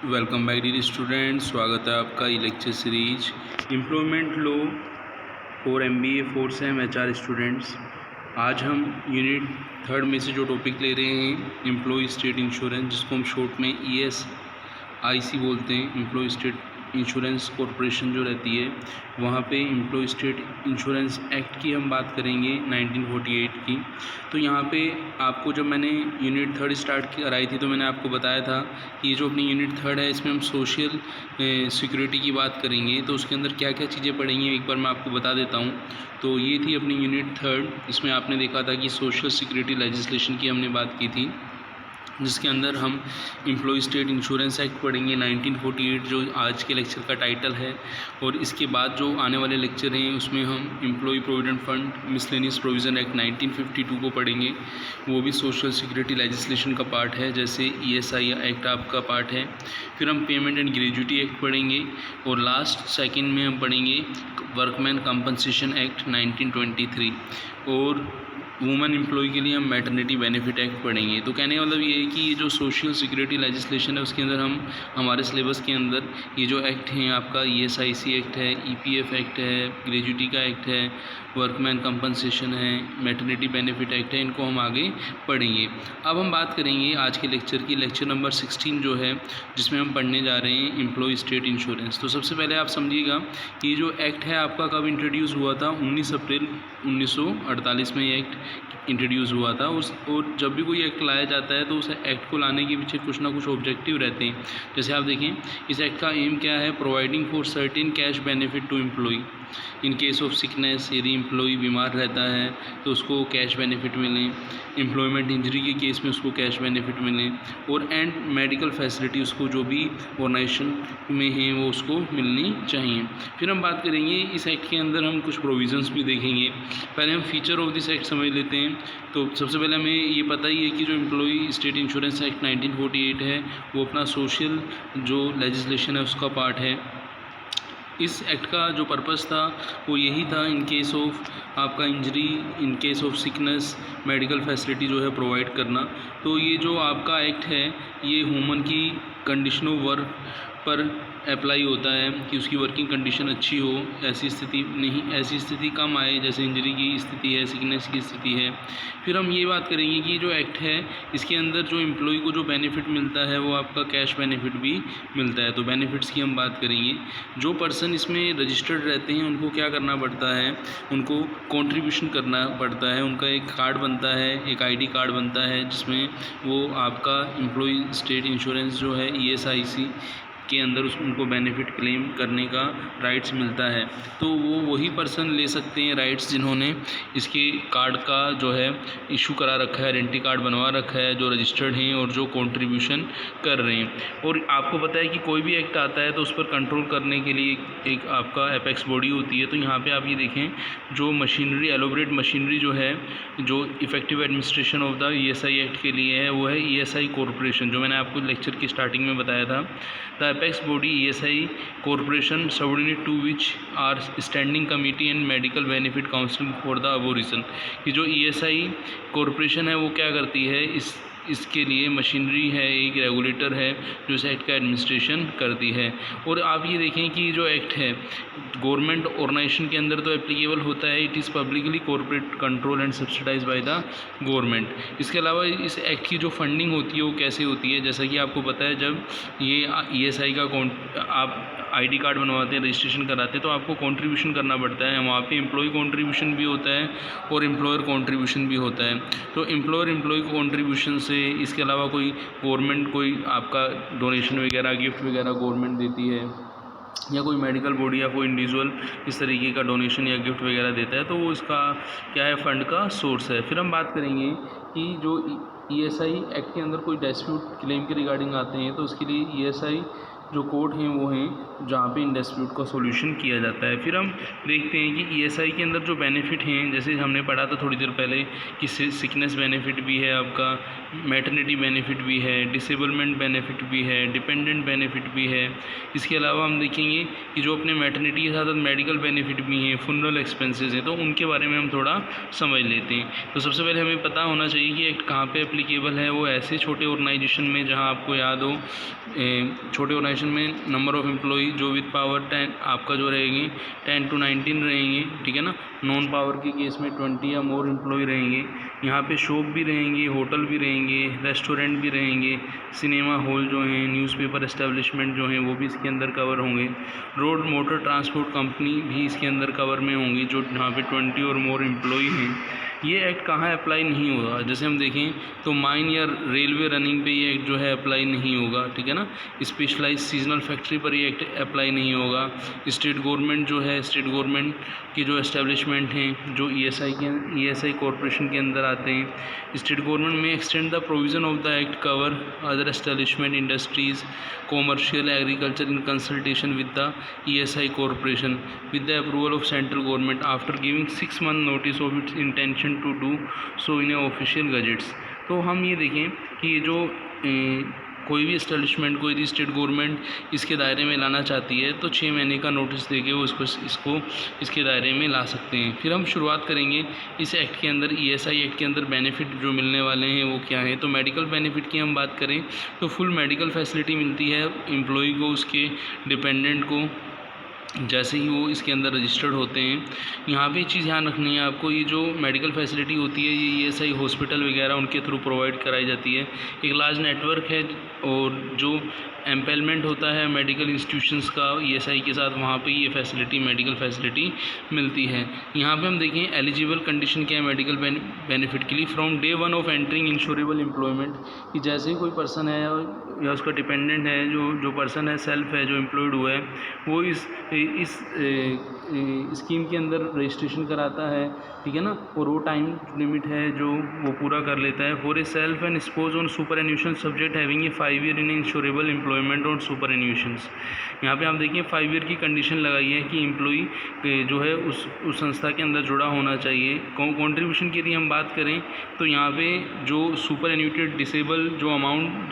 Welcome back dear student. स्वागत है आपका e lecture series employment law for MBA 4 sem HR students. आज हम यूनिट 3 में से जो टॉपिक ले रहे हैं एम्प्लॉय स्टेट इंश्योरेंस, जिसको हम शॉर्ट में ESIC बोलते हैं। एम्प्लॉय स्टेट इंश्योरेंस कॉरपोरेशन जो रहती है, वहाँ पे एम्प्लॉय स्टेट इंश्योरेंस एक्ट की हम बात करेंगे 1948 की। तो यहाँ पे आपको जब मैंने यूनिट 3 स्टार्ट कराई थी तो मैंने आपको बताया था कि ये जो अपनी यूनिट 3 है इसमें हम सोशल सिक्योरिटी की बात करेंगे। तो उसके अंदर क्या क्या चीज़ें पढ़ेंगी एक बार मैं आपको बता देता हूँ। तो ये थी अपनी यूनिट 3। इसमें आपने देखा था कि सोशल सिक्योरिटी लेजिस्लेशन की हमने बात की थी, जिसके अंदर हम एम्प्लॉय स्टेट इंश्योरेंस एक्ट पढ़ेंगे 1948, जो आज के लेक्चर का टाइटल है। और इसके बाद जो आने वाले लेक्चर हैं उसमें हम employ provident fund miscellaneous provision act 1952 को पढ़ेंगे। वो भी सोशल सिक्योरिटी लेजिस्लेशन का पार्ट है, जैसे ESI एक्ट आपका पार्ट है। फिर हम पेमेंट एंड ग्रेजुटी एक्ट पढ़ेंगे और लास्ट सेकेंड में हम पढ़ेंगे वर्कमैन कंपनसेशन एक्ट 1923 और वुमेन एम्प्लॉय के लिए हम मैटरनिटी बेनिफिट एक्ट पढ़ेंगे। तो कहने का मतलब ये है कि ये जो सोशल सिक्योरिटी लेजिस्लेशन है उसके अंदर हम हमारे सिलेबस के अंदर ये जो एक्ट हैं आपका ESIC एक्ट है, EPF एक्ट है, ग्रेजुटी का एक्ट है, वर्कमैन कंपनसेशन है, मैटरनिटी बेनिफिट एक्ट है, इनको हम आगे पढ़ेंगे। अब हम बात करेंगे आज के लेक्चर की, लेक्चर नंबर 16 जो है, जिसमें हम पढ़ने जा रहे हैं एम्प्लॉय स्टेट इंश्योरेंस। तो सबसे पहले आप समझिएगा कि ये जो एक्ट है आपका कब इंट्रोड्यूस हुआ था। 19 अप्रैल 1948 में ये एक्ट इंट्रोड्यूस हुआ था। और जब भी कोई एक्ट लाया जाता है तो उस एक्ट को लाने के पीछे कुछ ना कुछ ऑब्जेक्टिव रहते हैं। जैसे आप देखें, इस एक्ट का एम क्या है, providing for certain cash benefit to employ in case of sickness. यदि एम्प्लॉय बीमार रहता है तो उसको कैश बेनिफिट मिलें, एम्प्लॉयमेंट इंजरी के केस में उसको कैश बेनिफिट मिलें, और एंड मेडिकल फैसिलिटी उसको जो भी ऑर्गेनाइजेशन में है वो उसको मिलनी चाहिए। फिर हम बात करेंगे इस एक्ट के अंदर हम कुछ प्रोविज़न्स भी देखेंगे। पहले हम फीचर ऑफ दिस एक्ट समझ लेते हैं। तो सबसे पहले हमें ये पता ही है कि जो एम्प्लॉय स्टेट इंश्योरेंस एक्ट 1948 है वो अपना सोशल जो लेजिस्लेशन है उसका पार्ट है। इस एक्ट का जो पर्पस था वो यही था, इन केस ऑफ आपका injury, in case of sickness, medical facility जो है प्रोवाइड करना। तो ये जो आपका एक्ट है ये ह्यूमन की कंडीशन ऑफ वर्क पर अप्लाई होता है कि उसकी वर्किंग कंडीशन अच्छी हो, ऐसी स्थिति कम आए जैसे इंजरी की स्थिति है, सिकनेस की स्थिति है। फिर हम ये बात करेंगे कि जो एक्ट है इसके अंदर जो एम्प्लॉय को जो बेनिफिट मिलता है वो आपका कैश बेनिफिट भी मिलता है। तो बेनिफिट्स की हम बात करेंगे। जो पर्सन इसमें रजिस्टर्ड रहते हैं उनको क्या करना पड़ता है, उनको कॉन्ट्रीब्यूशन करना पड़ता है। उनका एक कार्ड बनता है, एक ID कार्ड बनता है, जिसमें वो आपका एम्प्लॉय स्टेट इंश्योरेंस जो है ESIC के अंदर उनको बेनिफिट क्लेम करने का राइट्स मिलता है। तो वो वही पर्सन ले सकते हैं राइट्स जिन्होंने इसके कार्ड का जो है इशू करा रखा है, आइडेंटिटी कार्ड बनवा रखा है, जो रजिस्टर्ड हैं और जो कंट्रीब्यूशन कर रहे हैं। और आपको पता है कि कोई भी एक्ट आता है तो उस पर कंट्रोल करने के लिए एक आपका एपेक्स बॉडी होती है। तो यहाँ पे आप ये देखें, जो मशीनरी एलोबरेट मशीनरी जो है, जो effective administration of the ESI act के लिए है, वो है ESI कॉरपोरेशन, जो मैंने आपको लेक्चर की स्टार्टिंग में बताया था। The apex body ESI corporation subordinate to which are standing committee and medical benefit counseling for the above reason। कि जो ESI कॉरपोरेशन है वो क्या करती है, इसके लिए मशीनरी है, एक रेगुलेटर है जो इस एक्ट का एडमिनिस्ट्रेशन करती है। और आप ये देखें कि जो एक्ट है गवर्नमेंट ऑर्गेनाइजेशन के अंदर तो एप्लीकेबल होता है। It is publicly corporate control and subsidize by the government. इसके अलावा इस एक्ट की जो फंडिंग होती है वो कैसे होती है, जैसा कि आपको पता है, जब ये ESI का आप ID कार्ड बनवाते हैं, रजिस्ट्रेशन कराते हैं, तो आपको कंट्रीब्यूशन करना पड़ता है। वहाँ पे एम्प्लॉय कंट्रीब्यूशन भी होता है और एम्प्लॉयर कंट्रीब्यूशन भी होता है। तो एम्प्लॉय कंट्रीब्यूशन से इसके अलावा कोई गवर्नमेंट कोई आपका डोनेशन वगैरह, गिफ्ट वगैरह गवर्नमेंट देती है, या कोई मेडिकल बॉडी या कोई इंडिविजुअल इस तरीके का डोनेशन या गिफ्ट वगैरह देता है, तो वो इसका क्या है, फंड का सोर्स है। फिर हम बात करेंगे कि जो ESI एक्ट के अंदर कोई डिस्प्यूट क्लेम के रिगार्डिंग आते हैं तो उसके लिए ESI जो कोर्ट हैं वो हैं जहाँ पे इन डिस्प्यूट का सॉल्यूशन किया जाता है। फिर हम देखते हैं कि ईएसआई के अंदर जो बेनिफिट हैं, जैसे हमने पढ़ा था थोड़ी देर पहले कि सिकनेस बेनिफिट भी है आपका, मैटरनिटी बेनिफिट भी है, डिसेबलमेंट बेनिफिट भी है, डिपेंडेंट बेनिफिट भी है। इसके अलावा हम देखेंगे कि जो अपने मैटरनिटी के साथ साथ मेडिकल बेनिफिट भी हैं, फुनरल एक्सपेंसेस हैं, तो उनके बारे में हम थोड़ा समझ लेते हैं। तो सबसे पहले हमें पता होना चाहिए कि एक्ट कहाँ पे एप्लीकेबल है। वो ऐसे छोटे ऑर्गेनाइजेशन में जहाँ आपको याद हो, छोटे ऑर्गेनाइजेशन में नंबर ऑफ़ एम्प्लॉई जो विद पावर 10 आपका जो रहेंगे 10 to 19 रहेंगे, ठीक है ना। नॉन पावर के केस में 20 या मोर एम्प्लॉय रहेंगे। यहाँ पे शॉप भी रहेंगे, होटल भी रहेंगे, रेस्टोरेंट भी रहेंगे, सिनेमा हॉल जो हैं, न्यूज़पेपर एस्टेब्लिशमेंट जो हैं वो भी इसके अंदर कवर होंगे। रोड मोटर ट्रांसपोर्ट कंपनी भी इसके अंदर कवर में होंगी जो जहाँ पे 20 और मोर एम्प्लॉय हैं। ये एक्ट कहाँ अप्लाई नहीं होगा, जैसे हम देखें तो माइन या रेलवे रनिंग पे ये एक्ट जो है अप्लाई नहीं होगा, ठीक है ना। स्पेशलाइज सीजनल फैक्ट्री पर ये एक्ट अप्लाई नहीं होगा। स्टेट गवर्नमेंट जो है, स्टेट गवर्नमेंट की जो एस्टेब्लिशमेंट हैं जो ईएसआई कॉरपोरेशन के अंदर आते हैं, स्टेट गवर्नमेंट में extend the provision of the act cover other establishment industries commercial agriculture in consultation with the ESI corporation with the approval of central government after giving 6 month notice of its intention to do so in a official gazettes। तो हम ये देखें कि ये जो कोई भी establishment, कोई भी स्टेट गवर्नमेंट इसके दायरे में लाना चाहती है तो 6 महीने का नोटिस देके वो इसको इसके दायरे में ला सकते हैं। फिर हम शुरुआत करेंगे इस एक्ट के अंदर, ईएसआई एक्ट के अंदर बेनिफिट जो मिलने वाले हैं वो क्या हैं। तो मेडिकल बेनिफिट की हम बात करें तो फुल मेडिकल फैसिलिटी मिलती है एम्प्लॉई को, उसके डिपेंडेंट को, जैसे ही वो इसके अंदर रजिस्टर्ड होते हैं। यहाँ पे चीज़ ध्यान रखनी है आपको, ये जो मेडिकल फैसिलिटी होती है ये ईएसआई हॉस्पिटल वगैरह उनके थ्रू प्रोवाइड कराई जाती है। एक लार्ज नेटवर्क है और जो एम्पेलमेंट होता है मेडिकल इंस्टीट्यूशंस का ईएसआई के साथ, वहाँ पे ये फैसिलिटी, मेडिकल फैसिलिटी मिलती है। यहाँ पे हम देखें एलिजिबल कंडीशन क्या है मेडिकल बेनिफिट के लिए। From day 1 of entering insurable employment, कि जैसे ही कोई पर्सन है या उसका डिपेंडेंट है, जो पर्सन है, सेल्फ है जो एम्प्लॉयड हुआ है, वो इस स्कीम के अंदर रजिस्ट्रेशन कराता है, ठीक है ना। और वो टाइम लिमिट है जो वो पूरा कर लेता है। For a self and spouse on superannuation subject having a 5 year in insurable employment और सुपर एन्यूशंस। यहाँ पे आप देखिए 5 ईयर की कंडीशन लगाई है कि एम्प्लॉई जो है उस संस्था के अंदर जुड़ा होना चाहिए। कॉन्ट्रीब्यूशन की यदि हम बात करें तो यहाँ पे जो सुपर एन्यूटेड डिसेबल जो अमाउंट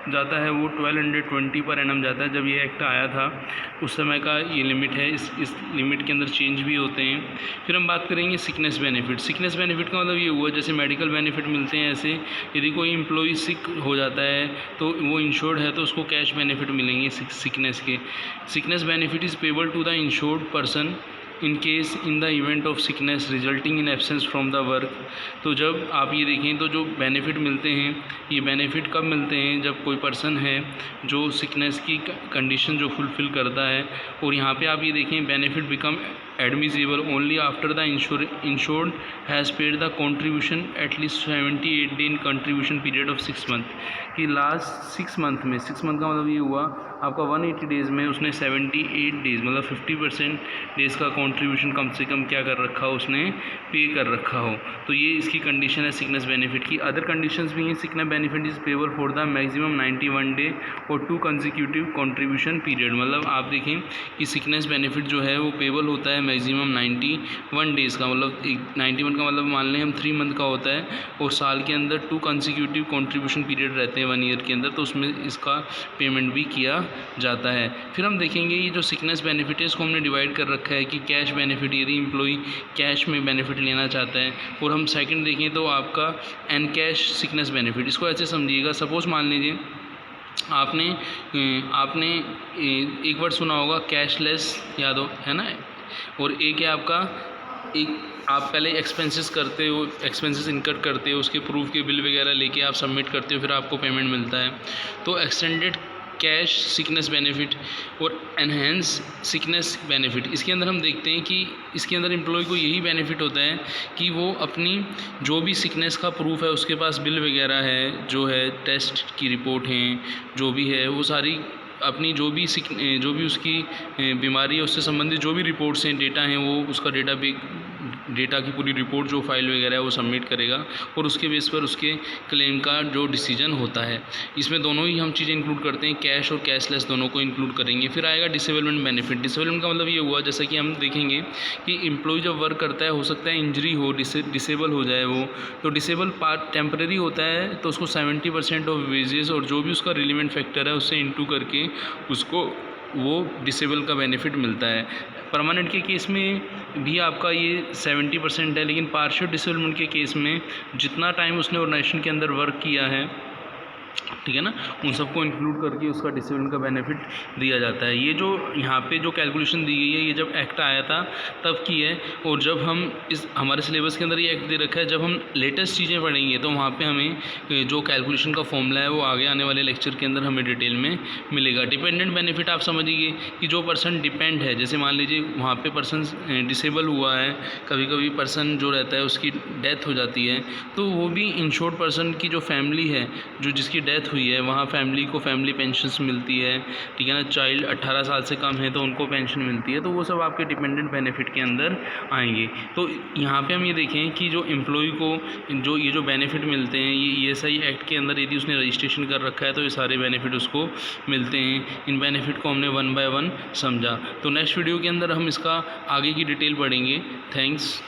जाता है वो 1220 पर एनम जाता है। जब ये एक्ट आया था उस समय का ये लिमिट है, इस लिमिट के अंदर चेंज भी होते हैं। फिर हम बात करेंगे सिकनेस बेनिफिट। सिकनेस बेनिफिट का मतलब ये हुआ जैसे मेडिकल बेनिफिट मिलते हैं, ऐसे यदि कोई एम्प्लॉई सिक हो जाता है तो वो इंश्योर्ड है तो उसको कैश बेनिफिट मिलेंगे सिकनेस के। Sickness benefit is payable to the insured person in case in the event of sickness resulting in absence from the work. तो जब आप ये देखें तो जो बेनिफिट मिलते हैं, ये बेनिफिट कब मिलते हैं, जब कोई पर्सन है जो सिकनेस की कंडीशन जो फुलफ़िल करता है। और यहाँ पे आप ये देखें benefit become admissible only after the insured has paid the contribution at least 78 day in contribution period of 6 month. कि लास्ट 6 मंथ में, 6 मंथ का मतलब ये हुआ आपका 180 डेज़ में उसने 78 डेज़ मतलब 50% डेज़ का कंट्रीब्यूशन कम से कम क्या कर रखा हो, उसने पे कर रखा हो। तो ये इसकी कंडीशन है सिकनेस बेनिफिट की। अदर कंडीशंस भी हैं। Sickness benefit is payable for the maximum 91 day और 2 कंसेक्यूटिव कंट्रीब्यूशन पीरियड। मतलब आप देखें कि सिकनेस बेनिफिट जो है वो पेबल होता है मैक्सिमम 91 डेज़ का, मतलब 91 का मतलब मान लें हम 3 मंथ का होता है और साल के अंदर 2 कंसेक्यूटिव कंट्रीब्यूशन पीरियड रहते हैं 1 ईयर के अंदर, तो उसमें इसका पेमेंट भी किया जाता है। फिर हम देखेंगे ये जो सिकनेस बेनिफिट है इसको हमने डिवाइड कर रखा है कि कैश बेनिफिट यदि एम्प्लॉई कैश में बेनिफिट लेना चाहता है, और हम सेकंड देखें तो आपका एन कैश सिकनेस बेनिफिट। इसको ऐसे समझिएगा, सपोज़ मान लीजिए आपने एक वर्ड सुना होगा कैशलेस, याद हो है ना। और एक है आपका, एक आप पहले एक्सपेंसेस करते हो, एक्सपेंसेस इनकट करते हो, उसके प्रूफ के बिल वगैरह लेके आप सबमिट करते हो, फिर आपको पेमेंट मिलता है। तो एक्सटेंडेड कैश सिकनेस बेनिफिट और एनहेंस सिकनेस बेनिफिट, इसके अंदर हम देखते हैं कि इसके अंदर एम्प्लॉय को यही बेनिफिट होता है कि वो अपनी जो भी सिकनेस का प्रूफ है, उसके पास बिल वगैरह है, जो है टेस्ट की रिपोर्ट हैं, जो भी है वो सारी अपनी जो भी उसकी बीमारी है उससे संबंधित जो भी रिपोर्ट्स हैं, डेटा हैं, वो उसका डेटा की पूरी रिपोर्ट जो फाइल वगैरह है वो सबमिट करेगा और उसके बेस पर उसके क्लेम का जो डिसीजन होता है। इसमें दोनों ही हम चीज़ें इंक्लूड करते हैं, कैश और कैशलेस दोनों को इंक्लूड करेंगे। फिर आएगा डिसेबलमेंट बेनिफिट। डिसेबलमेंट का मतलब ये हुआ, जैसा कि हम देखेंगे कि एम्प्लॉय जब वर्क करता है, हो सकता है इंजरी हो, डिसेबल हो जाए वो, तो डिसेबल पार्ट टेम्परेरी होता है, तो उसको 70% ऑफ वेजेस और जो भी उसका रिलेवेंट फैक्टर है उससे इंटू करके उसको वो डिसेबल का बेनिफिट मिलता है। परमानेंट के केस में भी आपका ये 70% है, लेकिन पार्शियल डिसेबलमेंट के केस में जितना टाइम उसने ऑर्गेनाइजेशन के अंदर वर्क किया है, ठीक है ना, उन सबको इंक्लूड करके उसका डिसेबलमेंट का बेनिफिट दिया जाता है। ये जो यहाँ पे जो कैलकुलेशन दी गई है, ये जब एक्ट आया था तब की है, और जब हम इस हमारे सिलेबस के अंदर ये एक्ट दे रखा है, जब हम लेटेस्ट चीज़ें पढ़ेंगे तो वहाँ पे हमें जो कैलकुलेशन का फॉर्मूला है वो आगे आने वाले लेक्चर के अंदर हमें डिटेल में मिलेगा। डिपेंडेंट बेनिफिट आप समझिए कि जो पर्सन डिपेंड है, जैसे मान लीजिए वहाँ पर पर्सन डिसेबल हुआ है, कभी कभी पर्सन जो रहता है उसकी डेथ हो जाती है, तो वो भी इंश्योर्ड पर्सन की जो फैमिली है, जो जिसकी डेथ हुई है, वहाँ फैमिली को फैमिली पेंशन्स मिलती है, ठीक है ना। चाइल्ड 18 साल से कम है तो उनको पेंशन मिलती है, तो वो सब आपके डिपेंडेंट बेनिफिट के अंदर आएंगे। तो यहाँ पे हम ये देखें कि जो एम्प्लॉय को जो ये जो बेनिफिट मिलते हैं, ये ESI एक्ट के अंदर यदि उसने रजिस्ट्रेशन कर रखा है तो ये सारे बेनिफिट उसको मिलते हैं। इन बेनिफिट को हमने 1 बाय 1 समझा। तो नेक्स्ट वीडियो के अंदर हम इसका आगे की डिटेल पढ़ेंगे। थैंक्स।